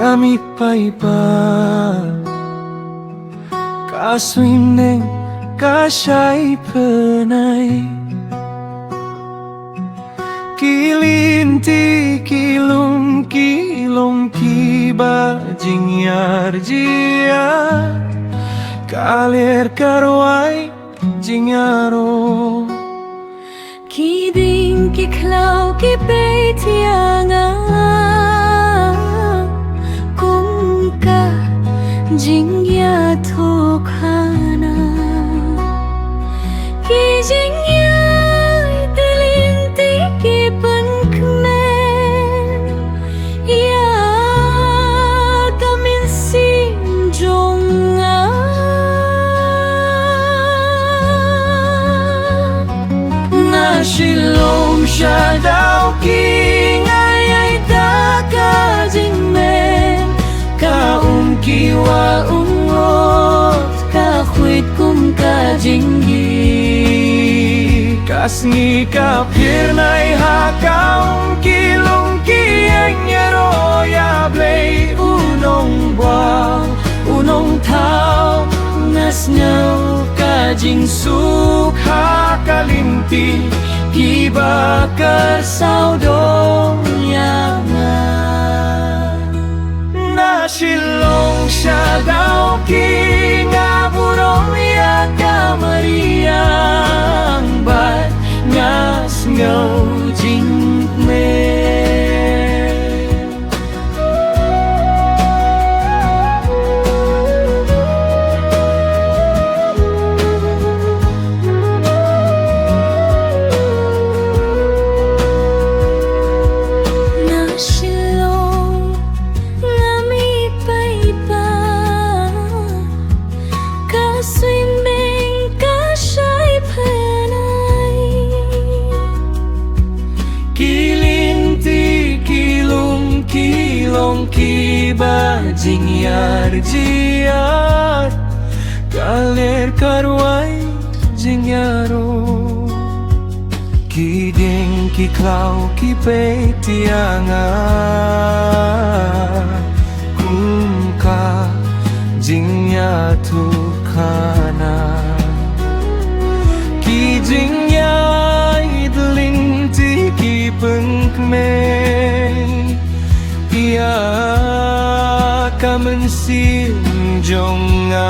ngami paipa kasuim neng kasai penai kilinti kilum kilom kiba jingyar jia kalir karwai jingyaro kiding kiklau kipetianga kumka jingya thokana ki jingya tilinti ki pankme ya kamin sin jonga na shilom shadao ki ngayay taka jingmen ka kiwa ungot ka khuyt kum ka jinggi kasngi ka pirnai hakaum kilung kieng yero ya blei unong bwa unong thao nas nhau ka jing suk ha kalinti kiba kar sao dong ya Shilong shadao ki nga burong ya kamariang bat ngas ngau jing me kiba jingyar jiar kaler karwai jingyaro kiding kiklau kipe tianga kumka jingya tukana ki jingya idling ti ki pengkme ya kamen sim jonga